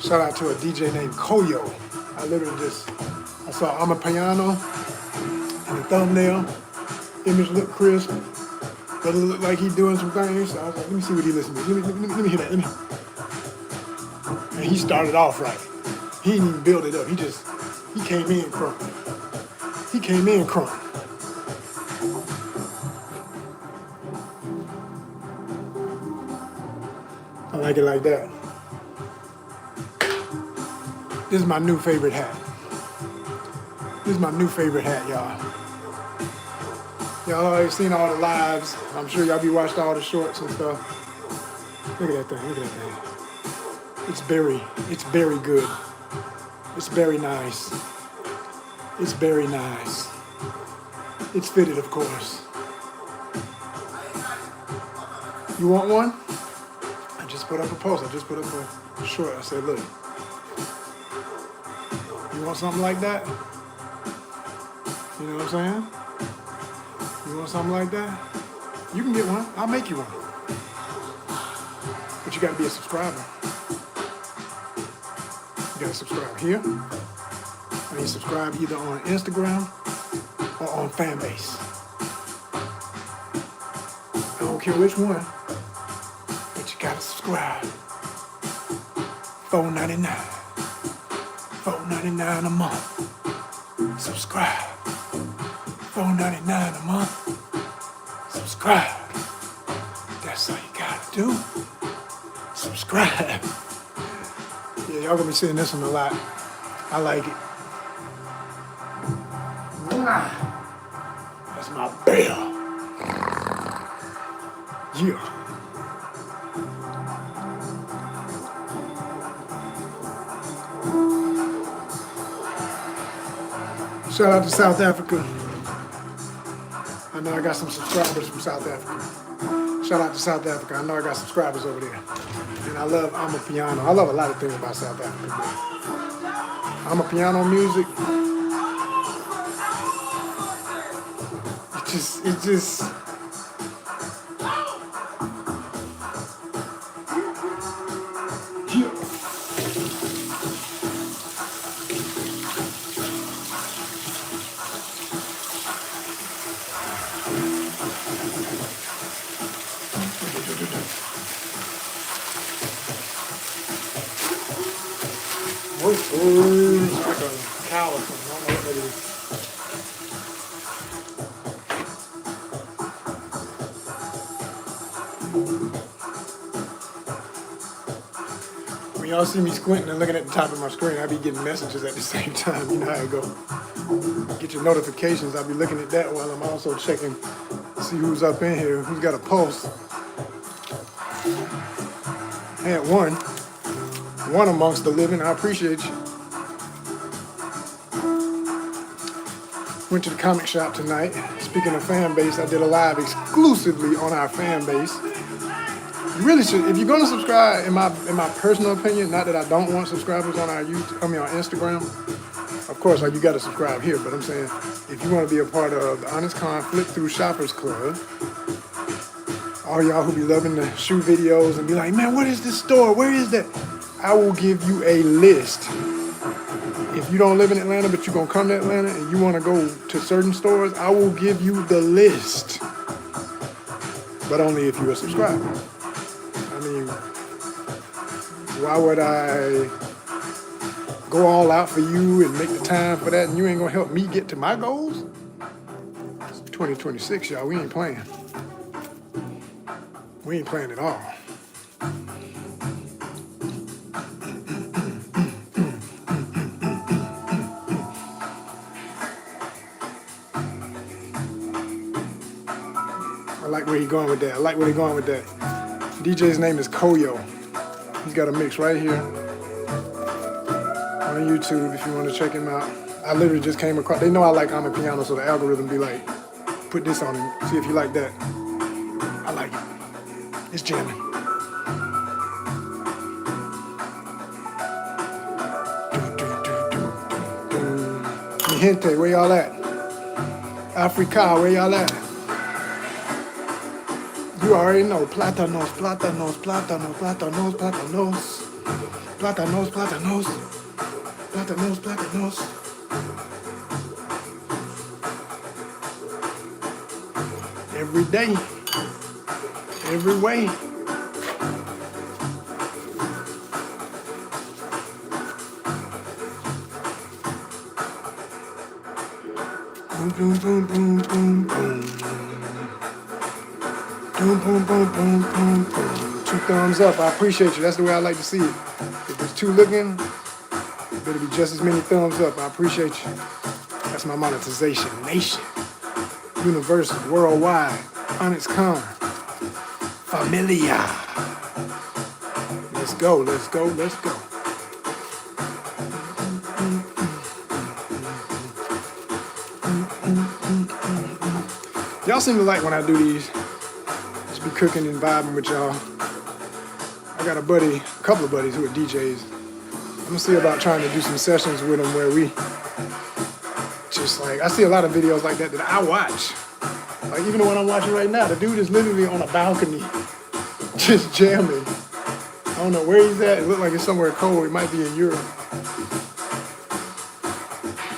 Shout out to a DJ named Koyo. I literally I saw I'm a Piano in the thumbnail. Image looked crisp. But it looked like he doing some things. So I was like, let me see what he listened to. Let me hear that. And he started off right. He didn't even build it up. He came in crunk. He came in crunk. I like it like that. This is my new favorite hat. This is my new favorite hat, y'all. Y'all already seen all the lives. I'm sure y'all be watched all the shorts and stuff. Look at that thing, look at that thing. It's very good. It's very nice. It's very nice. It's fitted, of course. You want one? I just put up a post. I just put up a short. I said, look. You want something like that? You know what I'm saying? You want something like that? You can get one. I'll make you one. But you gotta be a subscriber. You gotta subscribe here. And you subscribe either on Instagram or on Fanbase. I don't care which one, but you gotta subscribe. $4.99. $4.99 a month. Subscribe. $4.99 a month. Subscribe. That's all you gotta do. Subscribe. Yeah, y'all gonna be seeing this one a lot. I like it. That's my bell. Yeah. Shout out to South Africa. I know I got some subscribers from South Africa. Shout out to South Africa. I know I got subscribers over there. And I love I'm a Piano. I love a lot of things about South Africa. I'm a Piano music. It just. Yeah. It's like a cow or something. I don't know what that is. When y'all see me squinting and looking at the top of my screen, I be getting messages at the same time. You know how it go. Get your notifications. I'll be looking at that while I'm also checking to see who's up in here, who's got a pulse. I had one amongst the living. I appreciate you. Went to the comic shop tonight. Speaking of fan base, I did a live exclusively on our fan base. You really should, if you're gonna subscribe, in my personal opinion, not that I don't want subscribers on our YouTube, on Instagram. Of course, like you gotta subscribe here, but I'm saying if you want to be a part of the ONYXCON Flip Through Shoppers Club, all y'all who be loving the shoe videos and be like, man, what is this store? Where is that? I will give you a list. If you don't live in Atlanta, but you're going to come to Atlanta and you want to go to certain stores, I will give you the list. But only if you're a subscriber. I mean, why would I go all out for you and make the time for that and you ain't going to help me get to my goals? It's 2026, y'all. We ain't playing. We ain't playing at all. I like where he's going with that. DJ's name is Koyo. He's got a mix right here on YouTube if you want to check him out. I literally just came across. They know I like I'm a Piano, so the algorithm be like, put this on and see if you like that. I like it. It's jamming. Mi gente, where y'all at? Africa, where y'all at? You already know. Plátanos, plátanos, plátanos, plátanos, plátanos. Plátanos, plátanos. Plátanos, plátanos. Every day. Every way. Boom, boom, boom, boom, boom, boom. Boom, boom, boom, boom, boom, boom. 2 thumbs up. I appreciate you. That's the way I like to see it. If there's 2 looking, it better be just as many thumbs up. I appreciate you. That's my monetization. Nation. Universal. Worldwide. ONYXCON. Familia. Let's go. Let's go. Let's go. Y'all seem to like when I do these. Just be cooking and vibing with y'all. I got a couple of buddies who are DJs. I'm gonna see about trying to do some sessions with them where we just like, I see a lot of videos like that I watch. Like even the one I'm watching right now, the dude is literally on a balcony, just jamming. I don't know where he's at. It looks like it's somewhere cold. It might be in Europe.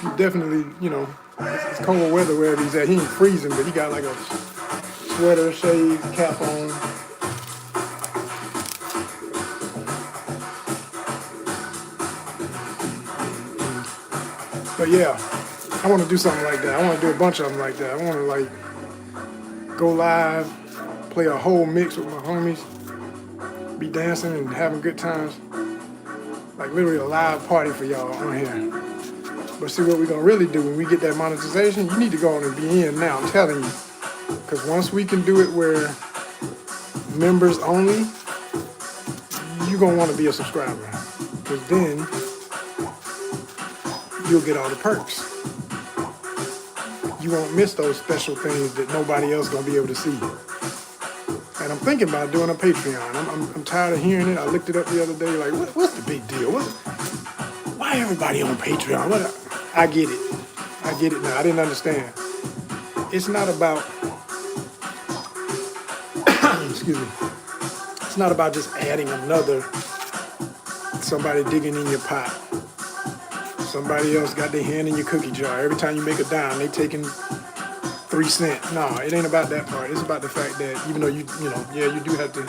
He definitely, it's cold weather wherever he's at. He ain't freezing, but he got like a sweater, shades, cap on. But yeah, I want to do something like that. I want to do a bunch of them like that. I want to like go live, play a whole mix with my homies, be dancing and having good times. Like literally a live party for y'all on here. But see what we're going to really do when we get that monetization, you need to go on and be in now, I'm telling you. Because once we can do it where members only, you're going to want to be a subscriber. Because then you'll get all the perks. You won't miss those special things that nobody else going to be able to see. And I'm thinking about doing a Patreon. I'm tired of hearing it. I looked it up the other day, like, what's the big deal? Why everybody on Patreon? I get it. I get it now. I didn't understand. It's not about, excuse me. It's not about just adding somebody digging in your pot. Somebody else got their hand in your cookie jar. Every time you make a dime, they taking 3 cents. No, it ain't about that part. It's about the fact that even though you do have to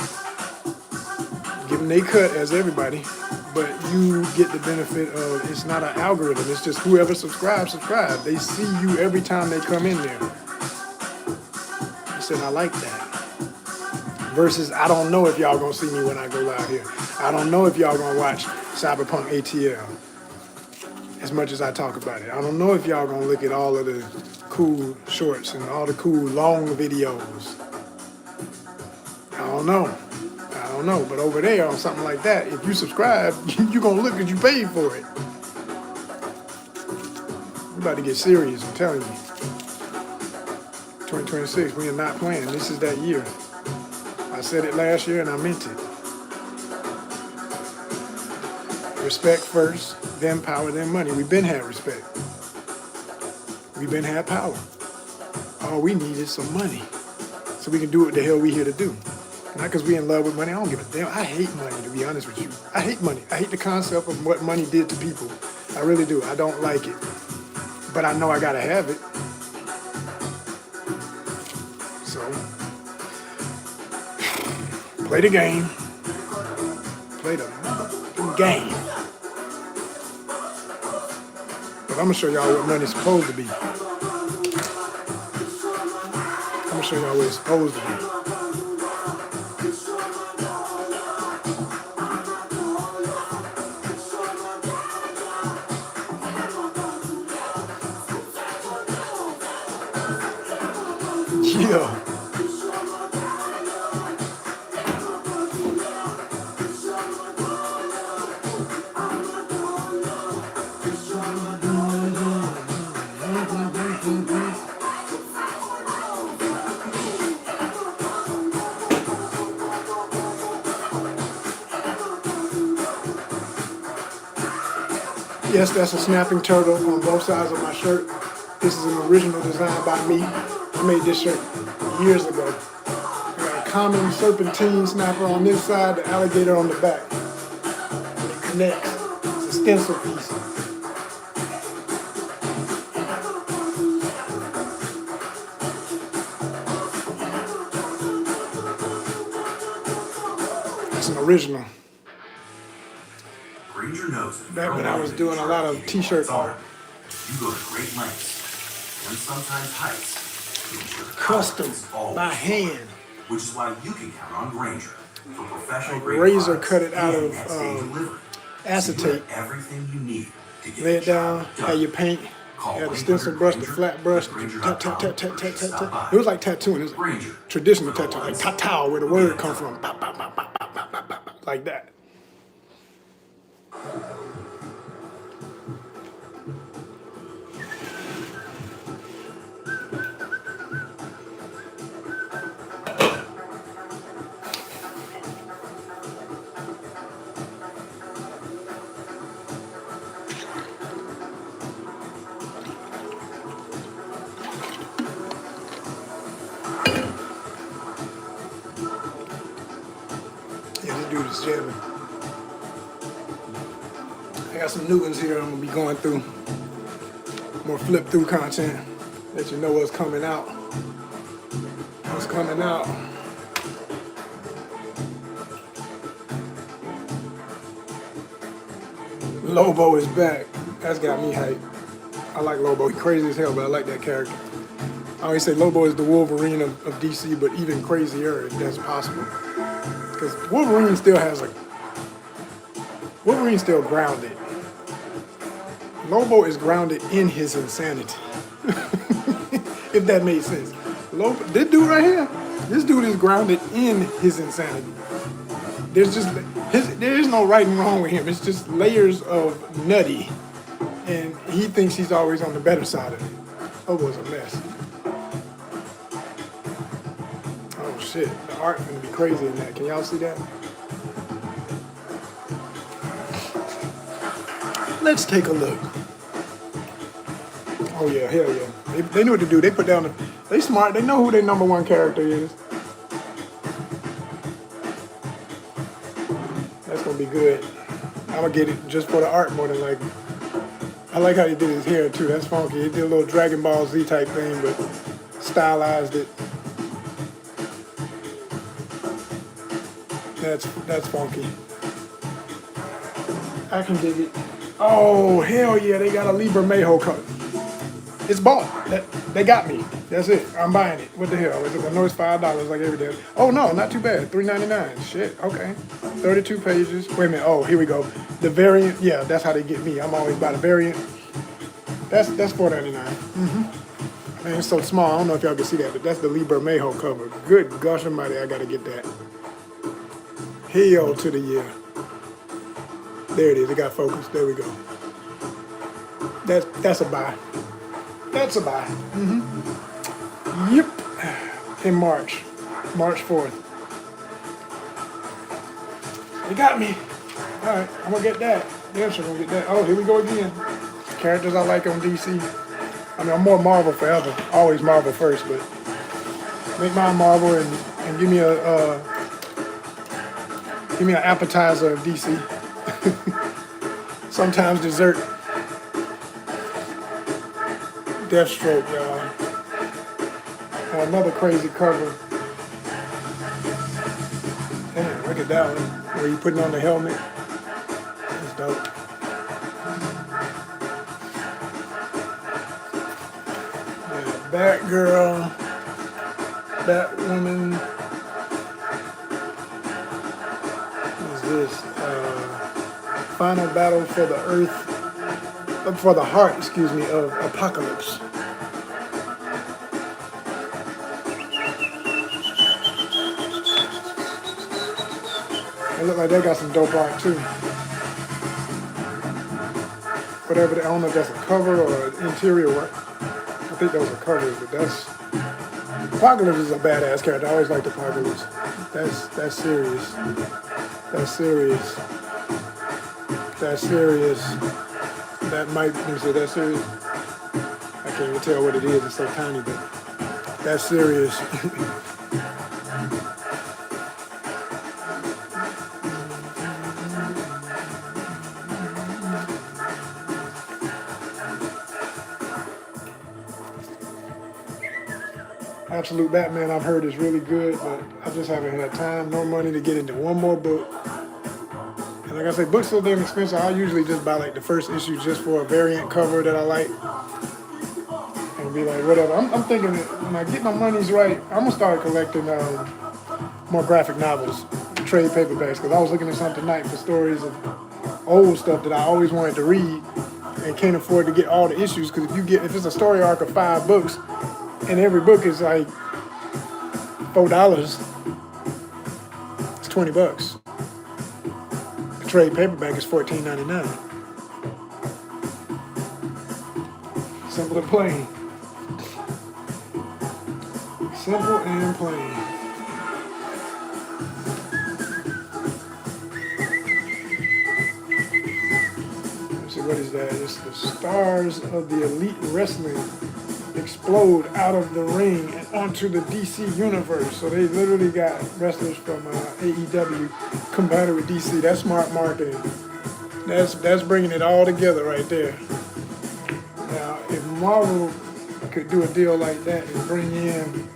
give them their cut as everybody, but you get the benefit of, it's not an algorithm. It's just whoever subscribes. They see you every time they come in there. I said, I like that. Versus, I don't know if y'all gonna see me when I go live here. I don't know if y'all gonna watch Cyberpunk ATL as much as I talk about it. I don't know if y'all gonna look at all of the cool shorts and all the cool long videos. I don't know. But over there on something like that, if you subscribe, you're gonna look because you paid for it. We're about to get serious, I'm telling you. 2026, we are not playing. This is that year. I said it last year and I meant it. Respect first, then power, then money. We've been had respect. We've been had power. All we need is some money so we can do what the hell we here to do. Not because we in love with money. I don't give a damn. I hate money, to be honest with you. I hate money. I hate the concept of what money did to people. I really do. I don't like it. But I know I gotta have it. So, play the game. Play the game. But I'm gonna show y'all what money's supposed to be. I'm gonna show y'all what it's supposed to be. Yeah. Yes, that's a snapping turtle on both sides of my shirt. This is an original design by me. I made this shirt years ago. I got a common serpentine snapper on this side, the alligator on the back. next. It's a stencil piece. It's an original. Back when I was doing a lot of t-shirt art. You go to great lengths and sometimes heights to ensure Custom by hand. Which is why you can count on Granger for professional grade razor cut it out of acetate. Everything you need to get lay it down, have your paint, had a stencil brush, the flat brush, tap, tap, tap, tap, tap, tap, tap. It was like tattooing. It was like traditional tattoo, like tattoo, where the word comes from. Bop, bop, bop, bop, bop, bop, bop, bop, like that. Yeah, this dude is jamming. I got some new ones here I'm gonna be going through. More flip through content. Let you know what's coming out. What's coming out. Lobo is back. That's got me hyped. I like Lobo. He's crazy as hell, but I like that character. I always say Lobo is the Wolverine of DC, but even crazier if that's possible. Because Wolverine still has a... Wolverine's still grounded. Lobo is grounded in his insanity. If that made sense. Lobo, this dude right here, this dude is grounded in his insanity. There's just... there is no right and wrong with him. It's just layers of nutty. And he thinks he's always on the better side of it. Lobo's a mess. Oh shit, the art gonna be crazy in that. Can y'all see that? Let's take a look. Oh yeah, hell yeah. They knew what to do. They put down the... They smart. They know who their #1 character is. That's gonna be good. I'm gonna get it just for the art more than likely. I like how he did his hair too. That's funky. He did a little Dragon Ball Z type thing, but stylized it. That's funky. I can dig it. Oh hell yeah! They got a Libra Mayho cut. It's bought. They got me. That's it. I'm buying it. What the hell? I know it's $5 like every day. Oh no, not too bad. $3.99. Shit. Okay. 32 pages. Wait a minute. Oh, here we go. The variant. Yeah, that's how they get me. I'm always by the variant. That's $4.99. Man, it's so small. I don't know if y'all can see that, but that's the Libra Mayho cover. Good gosh almighty, I gotta get that. Hell to the year. There it is. It got focused. There we go. That's a buy. That's a buy. Yep. In March 4th. They got me. All right, I'm gonna get that. Damn sure gonna get that. Oh, here we go again. Characters I like on DC. I mean, I'm more Marvel forever. Always Marvel first, but make mine Marvel and give me an appetizer of DC. Sometimes dessert. Deathstroke, y'all. Oh, another crazy cover. Damn, look at that one. Where you putting on the helmet. That's dope. Yeah, Batgirl. Batwoman. What is this? Final battle for the Earth. For the heart, excuse me, of Apocalypse. They look like they got some dope art too. Whatever, I don't know if that's a cover or an interior work. I think those are covers, but that's... Apocalypse is a badass character. I always liked Apocalypse. That's serious. That's serious. That's serious. That might, let me say, that's serious. I can't even tell what it is. It's so tiny, but that's serious. Absolute Batman I've heard is really good, but I just haven't had time nor money to get into one more book. And like I say, books so damn expensive, I usually just buy like the first issue just for a variant cover that I like. And be like, whatever. I'm thinking that when I get my monies right, I'm gonna start collecting more graphic novels, trade paperbacks, because I was looking at something tonight for stories of old stuff that I always wanted to read and can't afford to get all the issues. Because if it's a story arc of 5 books, and every book is like $4, it's $20. The trade paperback is $14.99. Simple and plain. Simple and plain. Let's see, what is that? It's the stars of the Elite Wrestling explode out of the ring and onto the DC universe. So they literally got wrestlers from AEW combined with DC. That's smart marketing. That's bringing it all together right there. Now, if Marvel could do a deal like that and bring in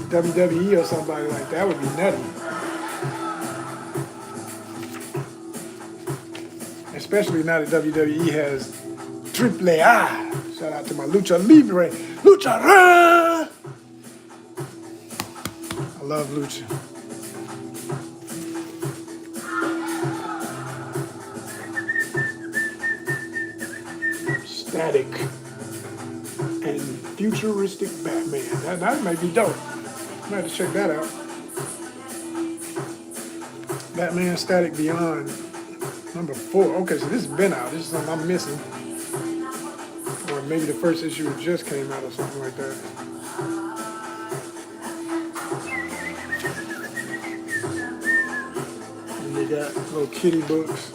WWE or somebody like that, would be nutty. Especially now that WWE has Triple A. Shout out to my Lucha Libre. Lucha Ra! I love Lucha. Static and futuristic Batman. That might be dope. I might have to check that out. Batman Static Beyond number 4. Okay, so this has been out. This is something I'm missing. Or maybe the first issue just came out or something like that. And they got little kitty books.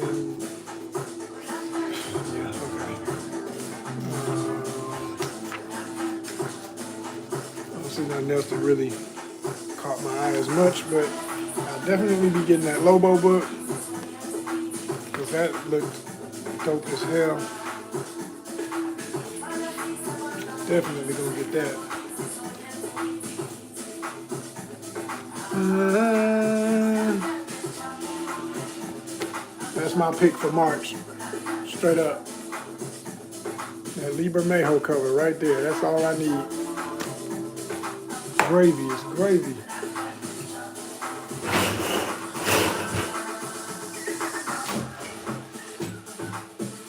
And yeah, okay. I don't see nothing else that really caught my eye as much, but I'll definitely be getting that Lobo book. Because that looked dope as hell. Definitely gonna get that. That's my pick for March. Straight up. That Liber Mayho cover right there. That's all I need. Gravy is gravy.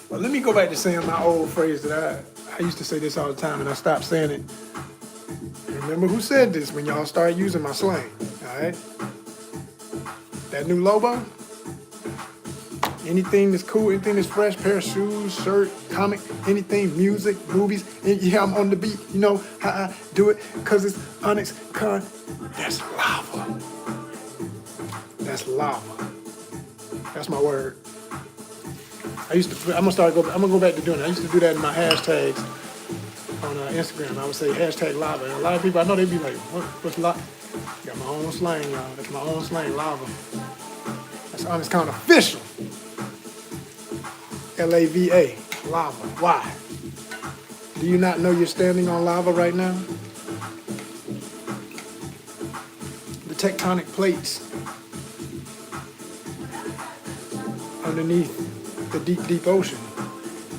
Well, let me go back to saying my old phrase that I used to say this all the time, and I stopped saying it. Remember who said this when y'all start using my slang, all right? That new Lobo, anything that's cool, anything that's fresh, pair of shoes, shirt, comic, anything, music, movies, and yeah, I'm on the beat. You know how I do it, because it's ONYXCON. That's lava. That's lava. That's my word. I'm gonna go back to doing it. I used to do that in my hashtags on Instagram. I would say hashtag lava. And a lot of people, I know they'd be like, what's lava? Got my own slang, y'all. That's my own slang, lava. That's ONYXCON official. LAVA, lava. Why? Do you not know you're standing on lava right now? The tectonic plates underneath the deep, deep ocean,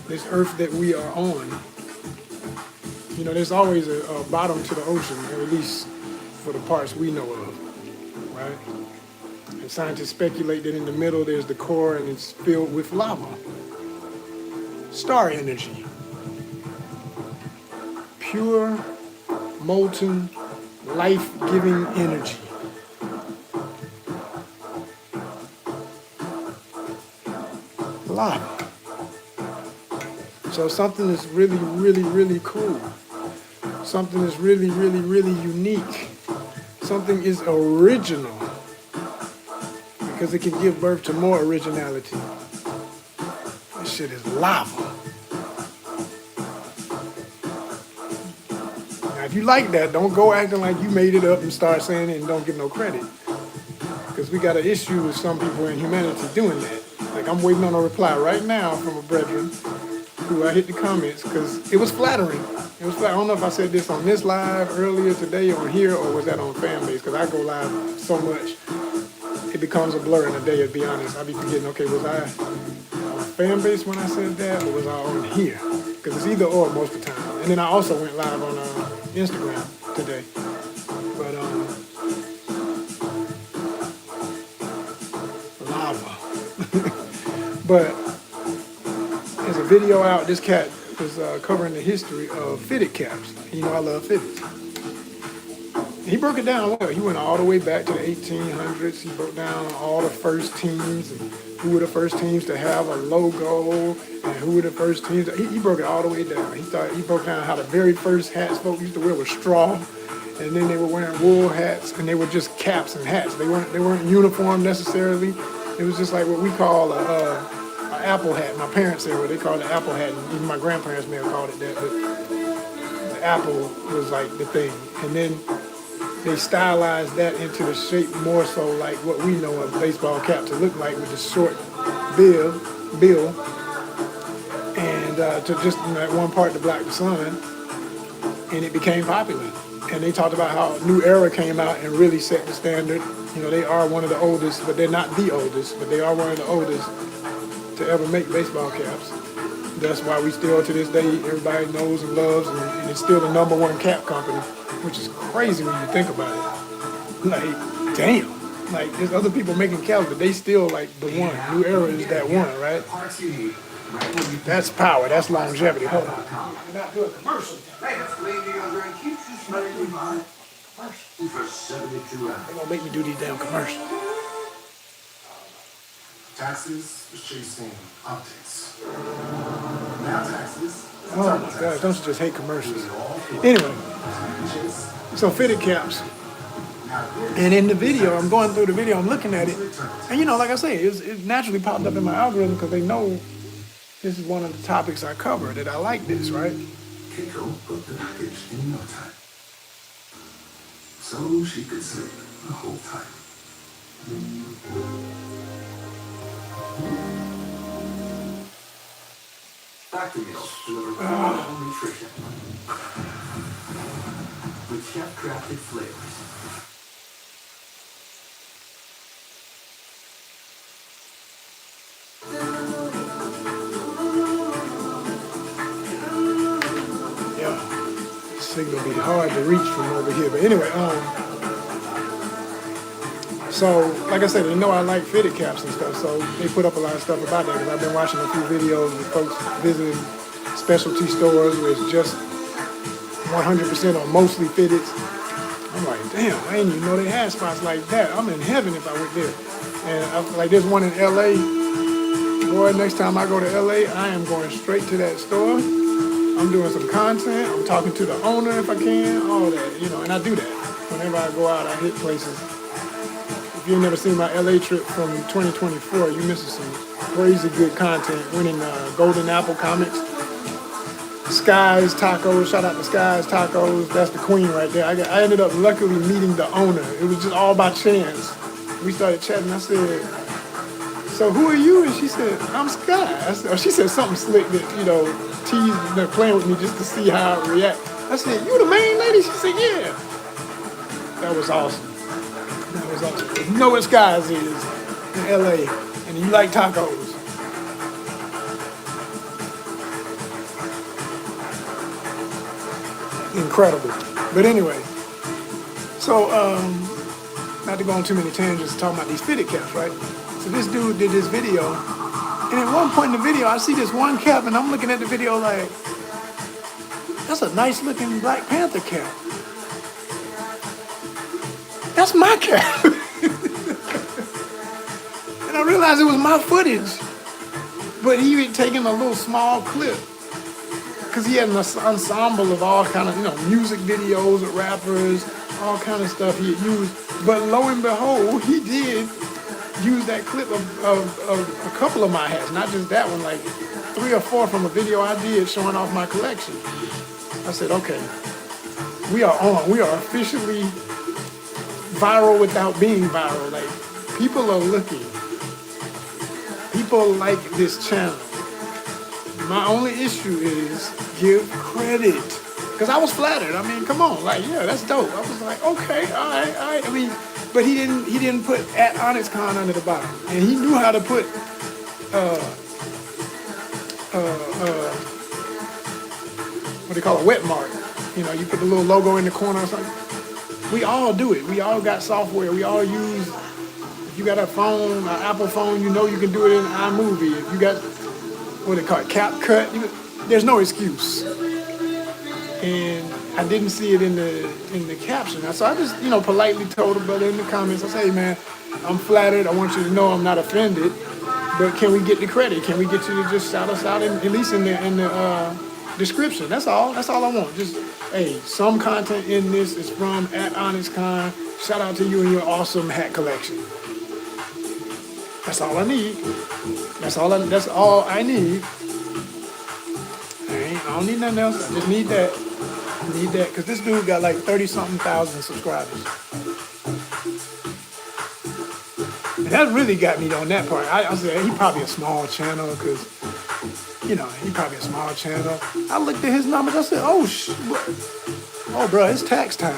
this earth that we are on. You know, there's always a bottom to the ocean, or at least for the parts we know of, right? And scientists speculate that in the middle there's the core and it's filled with lava. Star energy. Pure, molten, life-giving energy. Lava. So something that's really, really, really cool. Something that's really, really, really unique. Something is original because it can give birth to more originality. This shit is lava. Now, if you like that, don't go acting like you made it up and start saying it and don't get no credit. Because we got an issue with some people in humanity doing that. Like, I'm waiting on a reply right now from a brethren who I hit the comments because it was flattering. It was. I don't know if I said this on this live earlier today on here or was that on Fanbase because I go live so much it becomes a blur in a day. To be honest, I be forgetting. Okay, was I on Fanbase when I said that or was I on here? Because it's either or most of the time. And then I also went live on Instagram today. But lava. But there's a video out. This cat was covering the history of fitted caps. You know I love fitteds. He broke it down well. He went all the way back to the 1800s. He broke down all the first teams and who were the first teams to have a logo and who were the first teams. He broke it all the way down. He broke down how the very first hats folks used to wear was straw, and then they were wearing wool hats, and they were just caps and hats. They weren't uniform necessarily. It was just like what we call a apple hat. My parents said what they called an apple hat, and even my grandparents may have called it that. But the apple was like the thing, and then they stylized that into the shape more so like what we know a baseball cap to look like with the short bill, and to just that one part to block the sun, and it became popular. And they talked about how New Era came out and really set the standard. You know, they are one of the oldest, but they're not the oldest, but they are one of the oldest to ever make baseball caps. That's why we still, to this day, everybody knows and loves, and it's still the #1 cap company, which is crazy when you think about it. Like, damn. Like, there's other people making caps, but they still like the one. New Era is that one, right? That's power. That's longevity. Hold on. We're not doing commercials. Hey, that's the way you're gonna drink. Keep you smelling fine. For 72 hours. They're gonna make me do these damn commercials. Taxes was chasing optics. Now taxes. Oh my gosh, don't you just hate commercials? Anyway, so fitted caps. And in the video, I'm going through the video, I'm looking at it. And you know, like I say, it naturally popped up in my algorithm because they know this is one of the topics I cover, that I like this, right? Keiko put the package in no time. So she could sleep the whole time. Factory meals deliver quality nutrition with chef-crafted flavors. Yeah, signal be hard to reach from over here. But anyway, so like I said, they know I like fitted caps and stuff, so they put up a lot of stuff about that because I've been watching a few videos of folks visiting specialty stores where it's just 100% or mostly fitted. I'm like, damn, I didn't even know they had spots like that. I'm in heaven if I went there. And like there's one in LA. Boy, next time I go to LA, I am going straight to that store. I'm doing some content. I'm talking to the owner if I can, all that, you know, and I do that. Whenever I go out, I hit places. If you've never seen my LA trip from 2024, you missing some crazy good content. Winning Golden Apple Comics. Sky's Tacos, shout out to Sky's Tacos. That's the queen right there. I ended up luckily meeting the owner. It was just all by chance. We started chatting. I said, so who are you? And she said, I'm Sky. She said something slick that, you know, teased, playing with me just to see how I react. I said, you the main lady? She said, yeah. That was awesome. That was awesome. If you know what Sky's is in LA and you like tacos, incredible. But anyway, so not to go on too many tangents talking about these fitted caps, right? So this dude did this video, and at one point in the video, I see this one cap, and I'm looking at the video like, that's a nice looking Black Panther cap. That's my cap. And I realized it was my footage, but he had taken a little small clip. Because he had an ensemble of all kind of, you know, music videos with rappers, all kind of stuff he had used. But lo and behold, he did use that clip of a couple of my hats, not just that one, like 3 or 4 from a video I did showing off my collection. I said, okay, we are on. We are officially viral without being viral. Like, people are looking. People like this channel. My only issue is give credit. Because I was flattered. I mean, come on, like, yeah, that's dope. I was like, okay, all right, all right. I mean, but he didn't put at ONYXCON under the bottom. And he knew how to put what they call a wet mark. You know, you put the little logo in the corner or something. We all do it. We all got software. We all use, if you got a phone, an Apple phone, you know you can do it in iMovie. If you got, what they call it, CapCut, there's no excuse. And I didn't see it in the caption. So I just, politely told the brother in the comments, I say, hey man, I'm flattered. I want you to know I'm not offended. But can we get the credit? Can we get you to just shout us out at least in the description? That's all. That's all I want. Just, hey, some content in this is from at ONYXCON. Shout out to you and your awesome hat collection. That's all I need. That's all I need. I don't need nothing else. I just need that. I need that because this dude got like 30-something thousand subscribers. And that really got me on that part. I said he probably a small channel because, he probably a small channel. I looked at his numbers. I said, oh bro, it's tax time.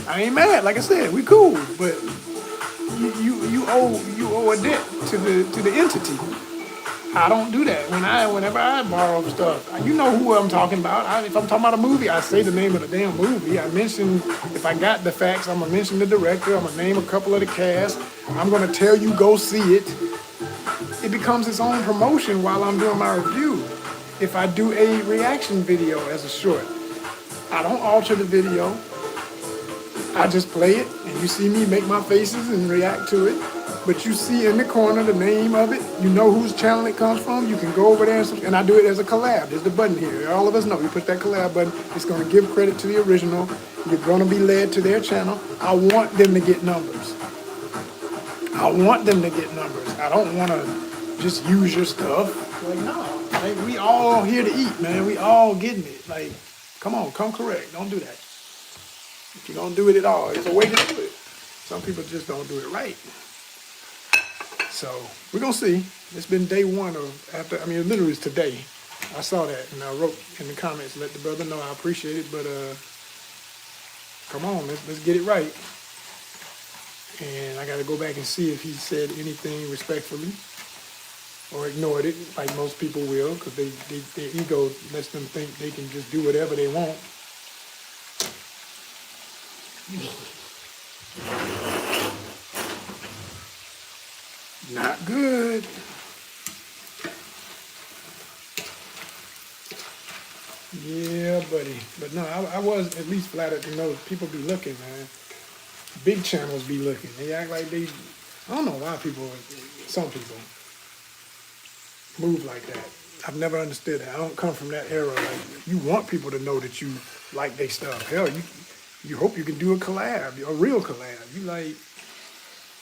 I ain't mad. Like I said, we cool, but you owe a debt to the entity. I don't do that. Whenever I borrow stuff, you know who I'm talking about. If I'm talking about a movie, I say the name of the damn movie. I mention, if I got the facts, I'm gonna mention the director. I'm gonna name a couple of the cast. I'm gonna tell you go see it. It becomes its own promotion while I'm doing my review. If I do a reaction video as a short, I don't alter the video. I just play it, and you see me make my faces and react to it. But you see in the corner the name of it. You know whose channel it comes from. You can go over there and I do it as a collab. There's the button here. All of us know. You put that collab button. It's going to give credit to the original. You're going to be led to their channel. I want them to get numbers. I want them to get numbers. I don't want to just use your stuff. Like, no. Like, we all here to eat, man. We all getting it. Like, come on. Come correct. Don't do that. If you don't do it at all, there's a way to do it. Some people just don't do it right. So we're gonna see. It's been day one literally it's today. I saw that and I wrote in the comments, let the brother know I appreciate it, but come on, let's get it right. And I gotta go back and see if he said anything respectfully or ignored it, like most people will, because their ego lets them think they can just do whatever they want. Not good. Yeah, buddy. But no, I was at least flattered to know people be looking, man. Big channels be looking. They act like I don't know why some people move like that. I've never understood that. I don't come from that era. Like, you want people to know that you like their stuff. Hell, you hope you can do a collab, a real collab. You like,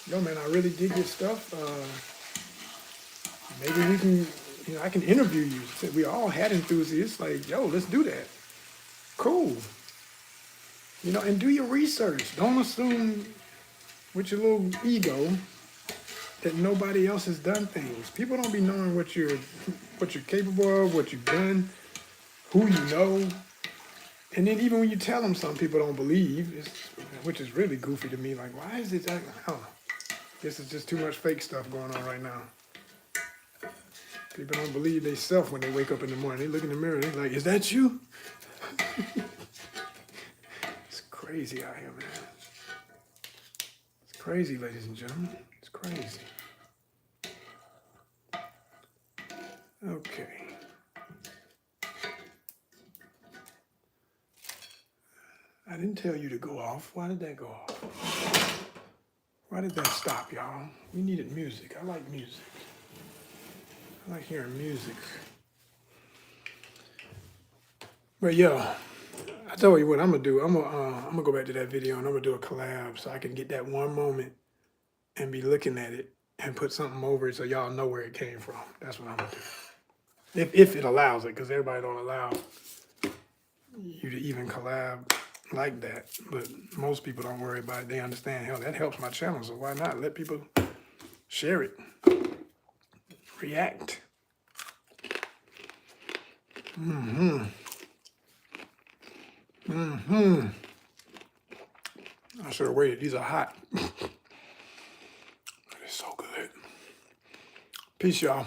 yo, man, I really dig your stuff. Maybe we can, I can interview you. We all had enthusiasts. Like, yo, let's do that. Cool. And do your research. Don't assume with your little ego that nobody else has done things. People don't be knowing what you're capable of, what you've done, who you know. And then even when you tell them, some people don't believe, which is really goofy to me. Like, why is it? I don't know. Guess it's just too much fake stuff going on right now. People don't believe they self when they wake up in the morning. They look in the mirror, they're like, is that you? It's crazy out here, man. It's crazy, ladies and gentlemen. It's crazy. Okay. I didn't tell you to go off. Why did that go off? Why did that stop, y'all? We needed music. I like music. I like hearing music. But yo, I tell you what I'm gonna do. I'm gonna go back to that video and I'm gonna do a collab so I can get that one moment and be looking at it and put something over it so y'all know where it came from. That's what I'm gonna do. If it allows it, because everybody don't allow you to even collab like that. But most people don't worry about it. They understand, hell, that helps my channel, so why not? Let people share it. react. I should have waited. These are hot. It's so good. Peace, y'all.